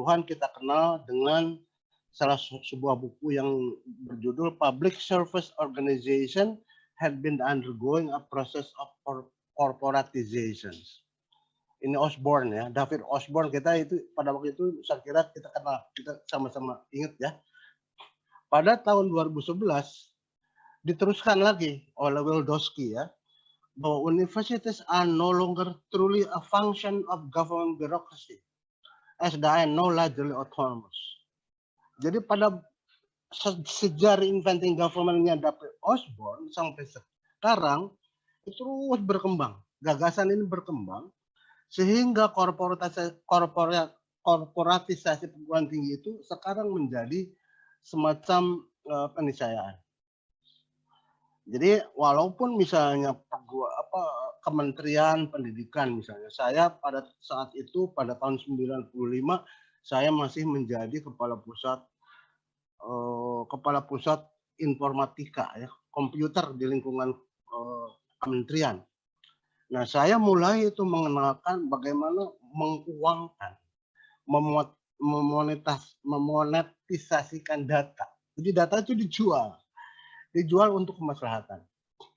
90-an kita kenal dengan sebuah buku yang berjudul Public Service Organization had been undergoing a process of corporatization. Ini Osborne ya, David Osborne, kita itu pada waktu itu saya kira kita kenal, kita sama-sama ingat ya. Pada tahun 2011 diteruskan lagi oleh Wildowski ya, bahwa universities are no longer truly a function of government bureaucracy, as they are no largely autonomous. Jadi pada sejarah inventing government-nya David Osborne sampai sekarang itu terus berkembang, gagasan ini berkembang sehingga korporatisasi perguruan tinggi itu sekarang menjadi semacam keniscayaan. Jadi walaupun misalnya Kementerian Pendidikan misalnya, saya pada saat itu pada tahun 95 saya masih menjadi kepala pusat informatika ya, komputer di lingkungan kementerian. Nah, saya mulai itu mengenalkan bagaimana menguangkan, memonetisasikan data. Jadi data itu dijual untuk kemaslahatan,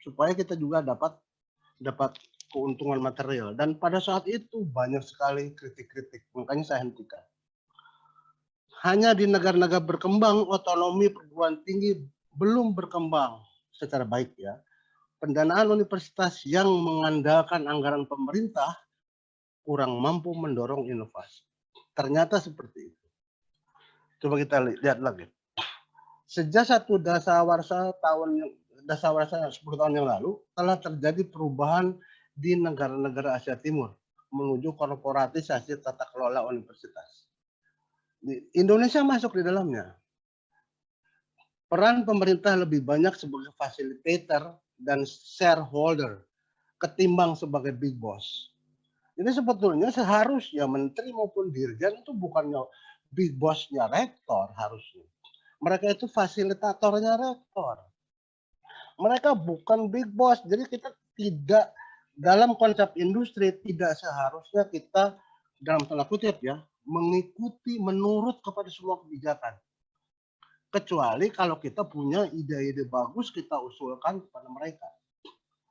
supaya kita juga dapat keuntungan material. Dan pada saat itu banyak sekali kritik-kritik, makanya saya hentikan. Hanya di negara-negara berkembang, otonomi perguruan tinggi belum berkembang secara baik ya. Pendanaan universitas yang mengandalkan anggaran pemerintah kurang mampu mendorong inovasi. Ternyata seperti itu. Coba kita lihat lagi. Sejak satu dasawarsa 10 tahun yang lalu telah terjadi perubahan di negara-negara Asia Timur menuju korporatisasi tata kelola universitas. Indonesia masuk di dalamnya. Peran pemerintah lebih banyak sebagai fasilitator dan shareholder ketimbang sebagai big boss. Jadi sebetulnya seharusnya menteri maupun dirjen itu bukannya big boss-nya rektor harusnya. Mereka itu fasilitatornya rektor. Mereka bukan big boss. Jadi kita tidak dalam konsep industri tidak seharusnya kita dalam tanda kutip ya mengikuti menurut kepada semua kebijakan. Kecuali kalau kita punya ide-ide bagus kita usulkan kepada mereka.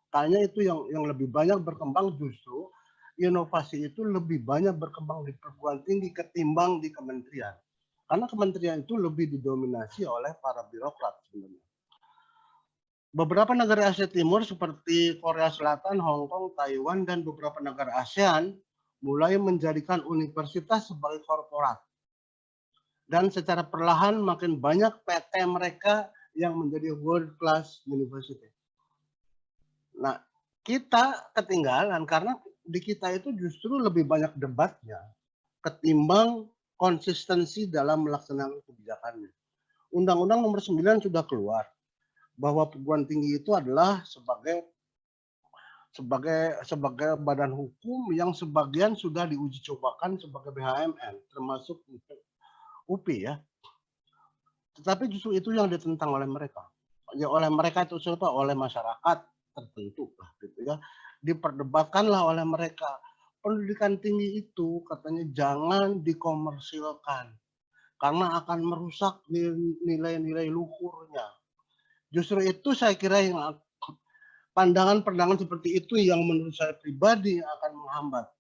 Kayaknya itu yang lebih banyak berkembang justru inovasi itu lebih banyak berkembang di perguruan tinggi ketimbang di kementerian. Karena kementerian itu lebih didominasi oleh para birokrat sebenarnya. Beberapa negara Asia Timur seperti Korea Selatan, Hong Kong, Taiwan, dan beberapa negara ASEAN mulai menjadikan universitas sebagai korporat. Dan secara perlahan makin banyak PT mereka yang menjadi world class university. Nah, kita ketinggalan karena di kita itu justru lebih banyak debatnya ketimbang konsistensi dalam melaksanakan kebijakannya. Undang-Undang Nomor 9 sudah keluar bahwa perguruan tinggi itu adalah sebagai badan hukum yang sebagian sudah diuji cobakan sebagai BHMN, termasuk UPI ya. Tetapi justru itu yang ditentang oleh mereka. Ya, oleh mereka itu oleh masyarakat tertentu lah gitu ya. Diperdebatkanlah oleh mereka. Pendidikan tinggi itu katanya jangan dikomersilkan karena akan merusak nilai-nilai luhurnya. Justru itu saya kira yang pandangan-pandangan seperti itu yang menurut saya pribadi akan menghambat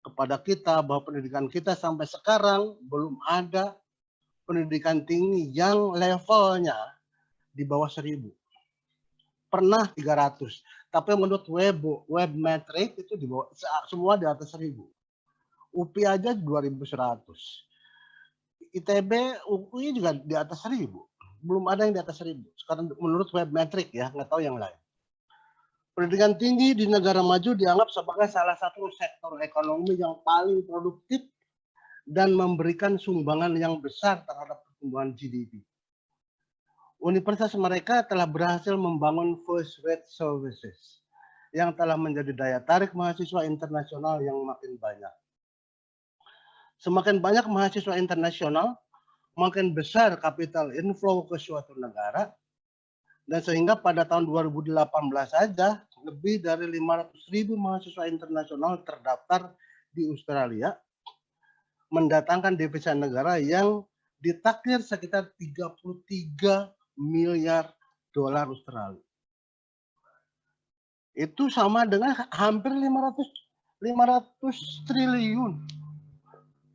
kepada kita bahwa pendidikan kita sampai sekarang belum ada pendidikan tinggi yang levelnya di bawah 1000. Pernah 300, tapi menurut Webmetrics itu di bawah, semua di atas 1000. UPI aja 2100. ITB, UI juga di atas 1000. Belum ada yang di atas 1000. Sekarang menurut Webmetrics ya, nggak tahu yang lain. Pendidikan tinggi di negara maju dianggap sebagai salah satu sektor ekonomi yang paling produktif dan memberikan sumbangan yang besar terhadap pertumbuhan GDP. Universitas mereka telah berhasil membangun first rate services yang telah menjadi daya tarik mahasiswa internasional yang makin banyak. Semakin banyak mahasiswa internasional, makin besar capital inflow ke suatu negara, dan sehingga pada tahun 2018 saja lebih dari 500.000 mahasiswa internasional terdaftar di Australia, mendatangkan devisa negara yang ditaksir sekitar 33 miliar dolar Australia. Itu sama dengan hampir 500 triliun.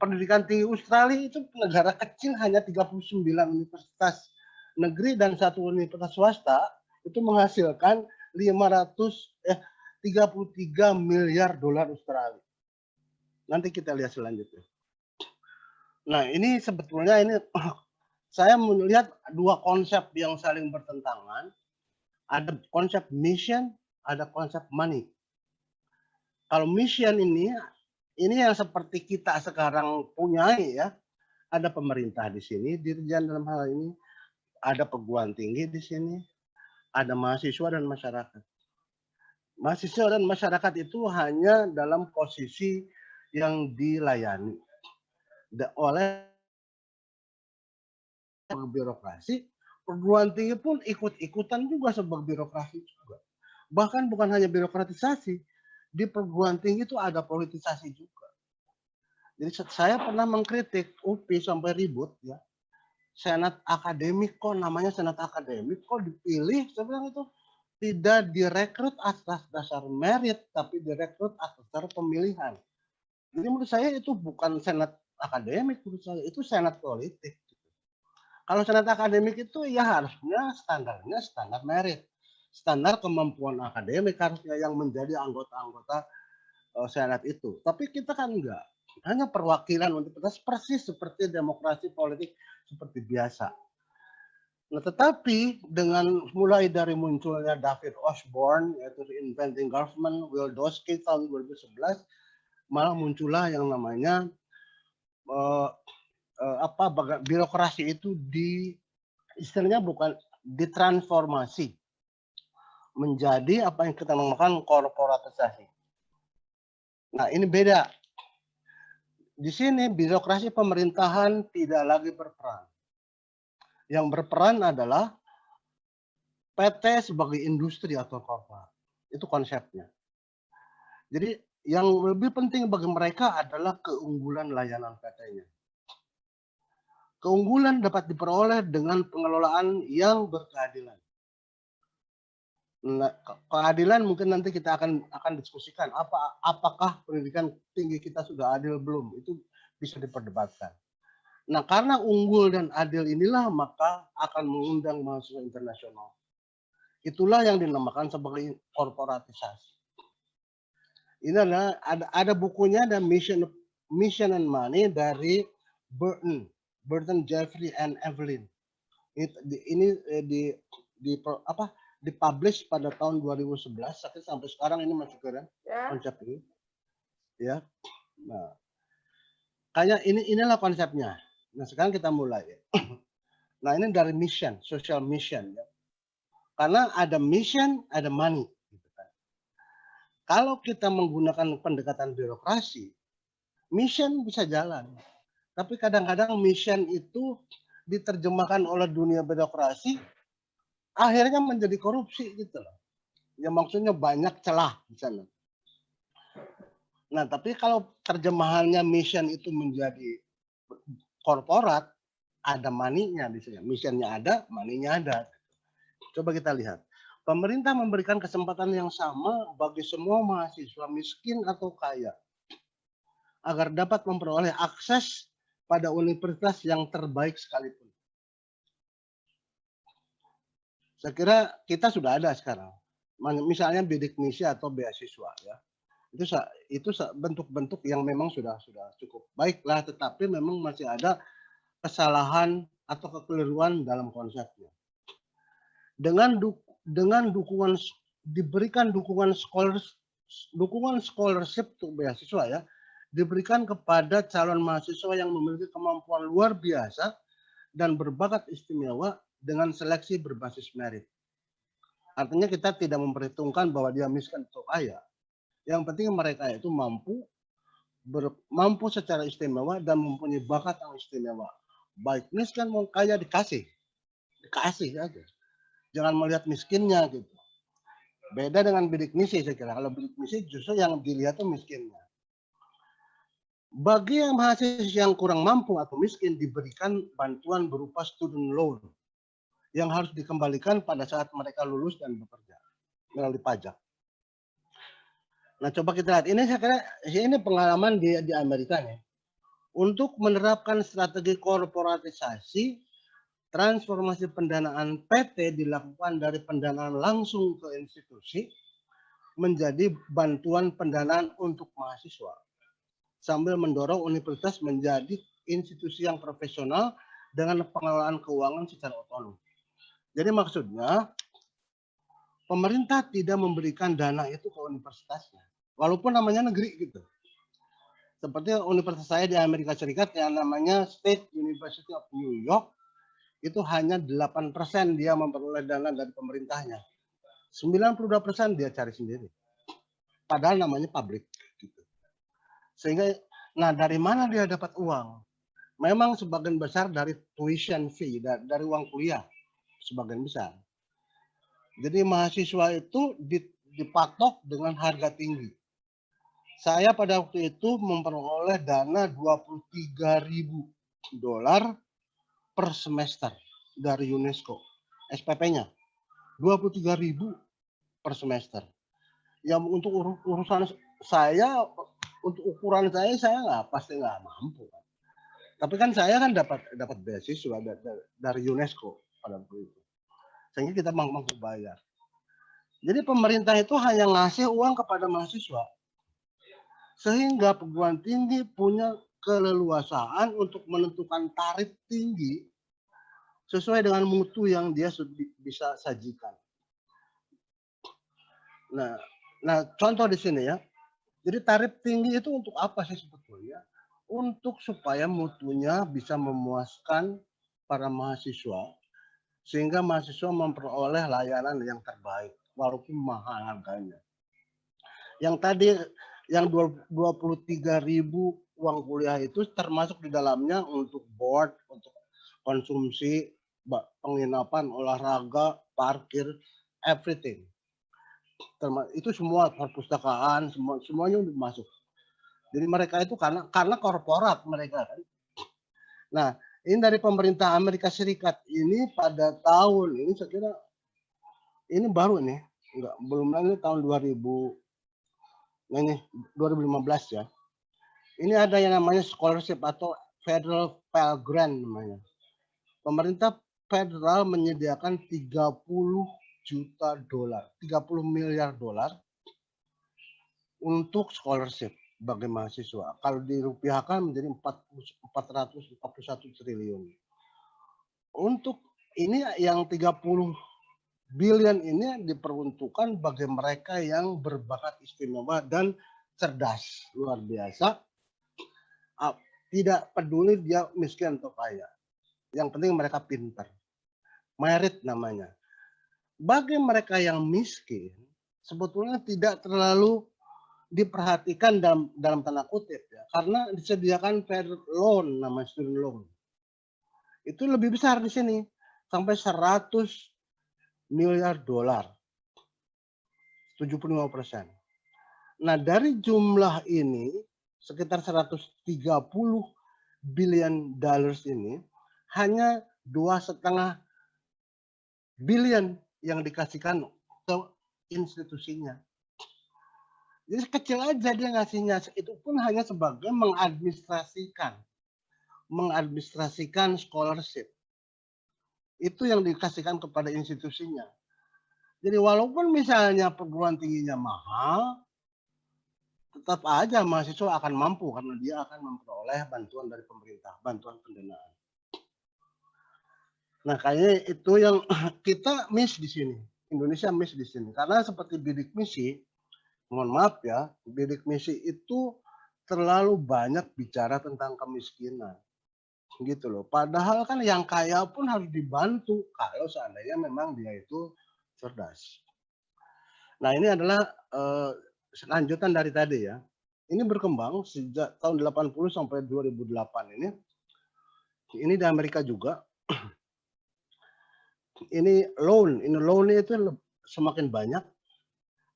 Pendidikan tinggi Australia itu negara kecil, hanya 39 universitas negeri dan 1 universitas swasta itu menghasilkan 33 miliar dolar Australia. Nanti kita lihat selanjutnya. Nah, ini sebetulnya saya melihat dua konsep yang saling bertentangan. Ada konsep mission, ada konsep money. Kalau mission ini yang seperti kita sekarang punyai ya. Ada pemerintah di sini, dirjen dalam hal ini, ada perguruan tinggi di sini, ada mahasiswa dan masyarakat. Mahasiswa dan masyarakat itu hanya dalam posisi yang dilayani oleh birokrasi. Perguruan tinggi pun ikut-ikutan juga sebagai birokrasi juga. Bahkan bukan hanya birokratisasi, di perguruan tinggi itu ada politisasi juga. Jadi saya pernah mengkritik UPI sampai ribut ya. Senat akademik kok namanya senat akademik, kok dipilih? Saya bilang itu tidak direkrut atas dasar merit, tapi direkrut atas dasar pemilihan. Jadi menurut saya itu bukan senat akademik, menurut saya itu senat politik. Kalau senat akademik itu ya harusnya standarnya standar merit, standar kemampuan akademik harusnya yang menjadi anggota-anggota senat itu. Tapi kita kan enggak, hanya perwakilan universitas persis seperti demokrasi politik seperti biasa. Nah, tetapi dengan mulai dari munculnya David Osborne, yaitu Reinventing Government, Will Doskey tahun 2011, malah muncullah yang namanya birokrasi itu istilahnya bukan ditransformasi menjadi apa yang kita namakan korporatisasi. Nah, ini beda. Di sini birokrasi pemerintahan tidak lagi berperan. Yang berperan adalah PT sebagai industri atau korporat. Itu konsepnya. Jadi yang lebih penting bagi mereka adalah keunggulan layanan PT-nya. Keunggulan dapat diperoleh dengan pengelolaan yang berkeadilan. Nah, keadilan mungkin nanti kita akan diskusikan apakah pendidikan tinggi kita sudah adil belum, itu bisa diperdebatkan. Nah, karena unggul dan adil inilah maka akan mengundang mahasiswa internasional. Itulah yang dinamakan sebagai korporatisasi. Ini adalah ada bukunya, ada Mission and Money dari Burton, Jeffrey and Evelyn. Ini dipublish pada tahun 2011, sampai sekarang ini masih keren konsep ini. Ya. Nah, kayak inilah konsepnya. Nah, sekarang kita mulai. Nah, ini dari mission, social mission ya. Karena ada mission, ada money. Gitu kan. Kalau kita menggunakan pendekatan birokrasi, mission bisa jalan. Tapi kadang-kadang mission itu diterjemahkan oleh dunia birokrasi, akhirnya menjadi korupsi gitu loh. Ya maksudnya banyak celah di sana. Nah, tapi kalau terjemahannya mission itu menjadi korporat, ada money-nya di sini. Mission-nya ada, money-nya ada. Coba kita lihat. Pemerintah memberikan kesempatan yang sama bagi semua mahasiswa miskin atau kaya agar dapat memperoleh akses pada universitas yang terbaik sekalipun. Saya kira kita sudah ada sekarang. Misalnya bidik misi atau beasiswa ya. Itu bentuk-bentuk yang memang sudah cukup baiklah, tetapi memang masih ada kesalahan atau kekeliruan dalam konsepnya. Dengan diberikan dukungan scholarship untuk beasiswa ya, diberikan kepada calon mahasiswa yang memiliki kemampuan luar biasa dan berbakat istimewa dengan seleksi berbasis merit. Artinya kita tidak memperhitungkan bahwa dia miskin atau kaya. Yang penting mereka itu mampu secara istimewa dan mempunyai bakat yang istimewa. Baik miskin mau kaya dikasih aja. Jangan melihat miskinnya gitu. Beda dengan bidik misi saya kira. Kalau bidik misi justru yang dilihat itu miskinnya. Bagi yang mahasiswa yang kurang mampu atau miskin diberikan bantuan berupa student loan yang harus dikembalikan pada saat mereka lulus dan bekerja melalui pajak. Nah, coba kita lihat. Ini saya kira ini pengalaman di Amerika nih. Untuk menerapkan strategi korporatisasi, transformasi pendanaan PT dilakukan dari pendanaan langsung ke institusi menjadi bantuan pendanaan untuk mahasiswa, sambil mendorong universitas menjadi institusi yang profesional dengan pengelolaan keuangan secara otonom. Jadi maksudnya, pemerintah tidak memberikan dana itu ke universitasnya, walaupun namanya negeri gitu. Seperti universitas saya di Amerika Serikat yang namanya State University of New York, itu hanya 8% dia memperoleh dana dari pemerintahnya. 92% dia cari sendiri. Padahal namanya publik. Gitu. Sehingga, nah dari mana dia dapat uang? Memang sebagian besar dari tuition fee, dari uang kuliah, sebagian besar. Jadi mahasiswa itu dipatok dengan harga tinggi. Saya pada waktu itu memperoleh dana $23.000 per semester dari UNESCO. SPP-nya 23.000 per semester. Yang untuk urusan saya, untuk ukuran saya pasti nggak mampu. Tapi kan saya kan dapat beasiswa dari UNESCO pada waktu itu. Sehingga kita mampu bayar. Jadi pemerintah itu hanya ngasih uang kepada mahasiswa. Sehingga perguruan tinggi punya keleluasaan untuk menentukan tarif tinggi sesuai dengan mutu yang dia bisa sajikan. Nah, contoh di sini ya. Jadi tarif tinggi itu untuk apa sih sebetulnya? Untuk supaya mutunya bisa memuaskan para mahasiswa, sehingga mahasiswa memperoleh layanan yang terbaik, walaupun mahal harganya. Yang tadi yang 23.000 uang kuliah itu termasuk di dalamnya untuk board, untuk konsumsi, penginapan, olahraga, parkir, everything. Itu semua perpustakaan, semuanya udah masuk. Jadi mereka itu karena korporat mereka kan. Nah, ini dari pemerintah Amerika Serikat ini pada tahun ini saya kira ini baru nih, belum lagi tahun 2015 ya. Ini ada yang namanya scholarship atau Federal Pell Grant namanya. Pemerintah federal menyediakan 30 juta dolar, 30 miliar dolar untuk scholarship bagi mahasiswa. Kalau dirupiahkan menjadi 441 triliun. Untuk ini yang 30 billion ini diperuntukkan bagi mereka yang berbakat istimewa dan cerdas luar biasa. Tidak peduli dia miskin atau kaya. Yang penting mereka pintar. Merit namanya. Bagi mereka yang miskin, sebetulnya tidak terlalu diperhatikan dalam tanda kutip ya, karena disediakan federal loan, nama student loan. Itu lebih besar di sini, sampai 100 miliar dolar. 75%. Nah, dari jumlah ini sekitar 130 billion dollars ini hanya 2,5 billion yang dikasihkan ke institusinya. Jadi kecil aja dia ngasihnya, itu pun hanya sebagai mengadministrasikan scholarship. Itu yang dikasihkan kepada institusinya. Jadi walaupun misalnya perguruan tingginya mahal, tetap aja mahasiswa akan mampu karena dia akan memperoleh bantuan dari pemerintah, bantuan pendanaan. Nah, kayaknya itu yang kita miss di sini. Indonesia miss di sini. Karena seperti bidik misi, mohon maaf ya, bidik misi itu terlalu banyak bicara tentang kemiskinan. Gitu loh. Padahal kan yang kaya pun harus dibantu kalau seandainya memang dia itu cerdas. Nah, ini adalah lanjutan dari tadi ya. Ini berkembang sejak tahun 80 sampai 2008 ini. Ini di Amerika juga. Ini loan itu semakin banyak.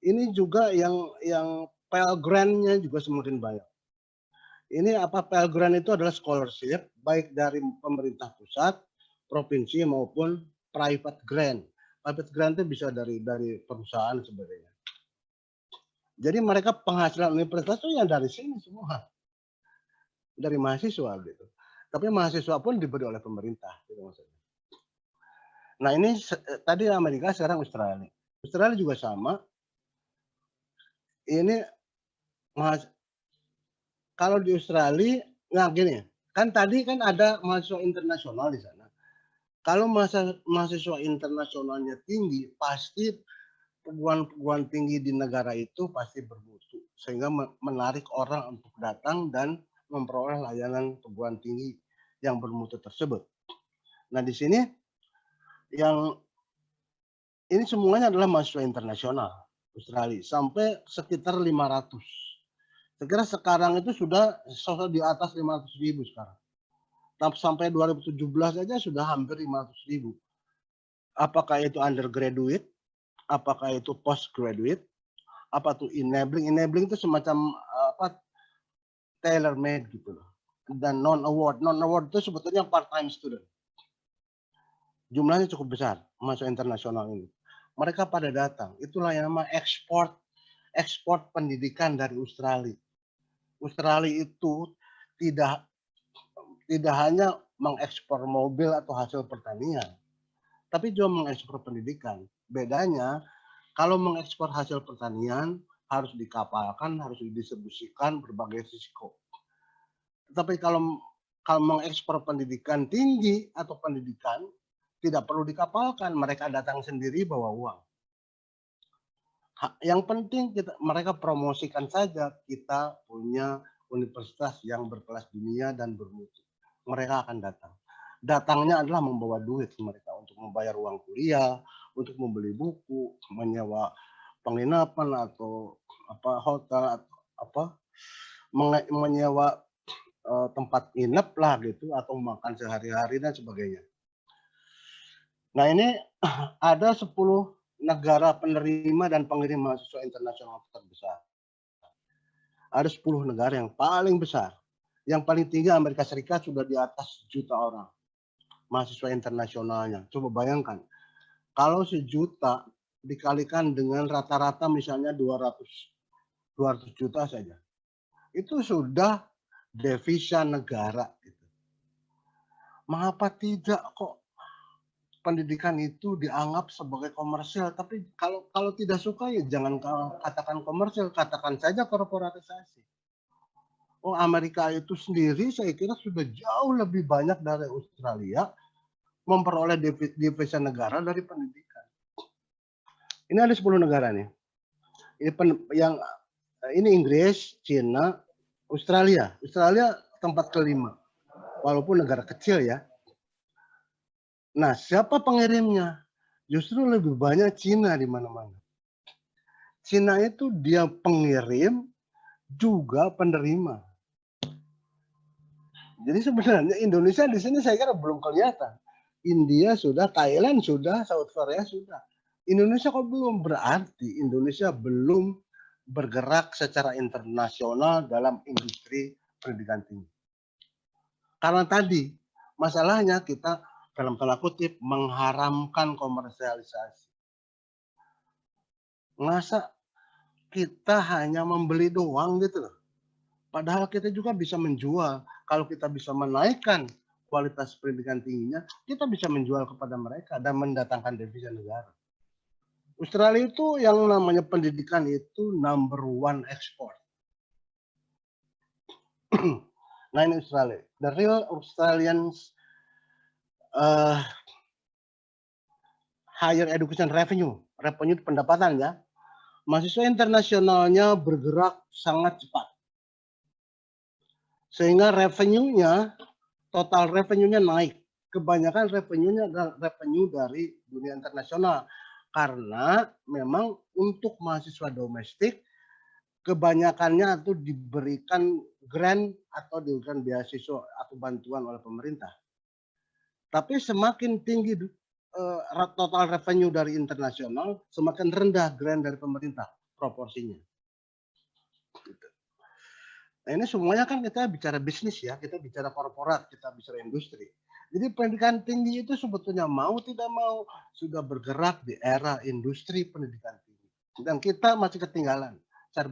Ini juga yang Pell Grant-nya juga semakin banyak. Ini apa, Pell Grant itu adalah scholarship baik dari pemerintah pusat, provinsi maupun private grant. Private grant itu bisa dari perusahaan sebagainya. Jadi mereka penghasilan universitas itu yang dari sini semua, dari mahasiswa gitu. Tapi mahasiswa pun diberi oleh pemerintah gitu maksudnya. Nah ini tadi Amerika, sekarang Australia. Australia juga sama. Ini kalau di Australia, nah gini, kan tadi kan ada mahasiswa internasional di sana. Kalau mahasiswa internasionalnya tinggi, pasti perguruan tinggi di negara itu pasti bermutu, sehingga menarik orang untuk datang dan memperoleh layanan perguruan tinggi yang bermutu tersebut. Nah di sini yang ini semuanya adalah mahasiswa internasional Australia, sampai sekitar 500. Saya kira sekarang itu sudah di atas 500.000 sekarang. Sampai 2017 aja sudah hampir 500.000. Apakah itu undergraduate, apakah itu postgraduate, apa tuh enabling. Enabling itu semacam apa, tailor made gitu loh. Dan non award itu sebetulnya part time student. Jumlahnya cukup besar mahasiswa internasional ini. Mereka pada datang. Itulah yang nama ekspor pendidikan dari Australia. Australia itu tidak hanya mengekspor mobil atau hasil pertanian, tapi juga mengekspor pendidikan. Bedanya, kalau mengekspor hasil pertanian harus dikapalkan, harus didistribusikan berbagai risiko. Tetapi kalau mengekspor pendidikan tinggi atau pendidikan tidak perlu dikapalkan, mereka datang sendiri bawa uang. Yang penting mereka promosikan saja kita punya universitas yang berkelas dunia dan bermutu. Mereka akan datang. Datangnya adalah membawa duit mereka untuk membayar uang kuliah, untuk membeli buku, menyewa penginapan atau apa hotel atau apa menyewa tempat nginep lah gitu, atau makan sehari-hari dan sebagainya. Nah ini ada 10 negara penerima dan pengirim mahasiswa internasional terbesar. Ada 10 negara yang paling besar. Yang paling tinggi Amerika Serikat sudah di atas juta orang mahasiswa internasionalnya. Coba bayangkan, kalau sejuta dikalikan dengan rata-rata misalnya 200 juta saja, itu sudah devisa negara. Mengapa tidak kok pendidikan itu dianggap sebagai komersial? Tapi kalau tidak suka ya jangan katakan komersial, katakan saja korporatisasi. Oh, Amerika itu sendiri saya kira sudah jauh lebih banyak dari Australia memperoleh devisa negara dari pendidikan. Ini ada 10 negara nih. Ini Inggris, Cina, Australia. Australia tempat kelima. Walaupun negara kecil ya. Nah, siapa pengirimnya? Justru lebih banyak Cina di mana-mana. Cina itu dia pengirim juga penerima. Jadi sebenarnya Indonesia di sini saya kira belum kelihatan. India sudah, Thailand sudah, South Korea sudah. Indonesia kok belum? Berarti Indonesia belum bergerak secara internasional dalam industri pendidikan tinggi. Karena tadi masalahnya kita dalam tanda kutip mengharamkan komersialisasi. Masa kita hanya membeli doang gitu loh. Padahal kita juga bisa menjual. Kalau kita bisa menaikkan kualitas pendidikan tingginya, kita bisa menjual kepada mereka dan mendatangkan devisa negara. Australia itu yang namanya pendidikan itu number one export. Nah ini Australia. The real Australians higher education revenue itu pendapatan ya. Mahasiswa internasionalnya bergerak sangat cepat. Sehingga revenue-nya, total revenue-nya naik. Kebanyakan revenue-nya adalah revenue dari dunia internasional. Karena memang untuk mahasiswa domestik, kebanyakannya itu diberikan grant atau diberikan beasiswa atau bantuan oleh pemerintah. Tapi semakin tinggi total revenue dari internasional, semakin rendah grant dari pemerintah proporsinya. Nah, ini semuanya kan kita bicara bisnis ya, kita bicara korporat, kita bicara industri. Jadi pendidikan tinggi itu sebetulnya mau tidak mau sudah bergerak di era industri pendidikan tinggi. Dan kita masih ketinggalan cara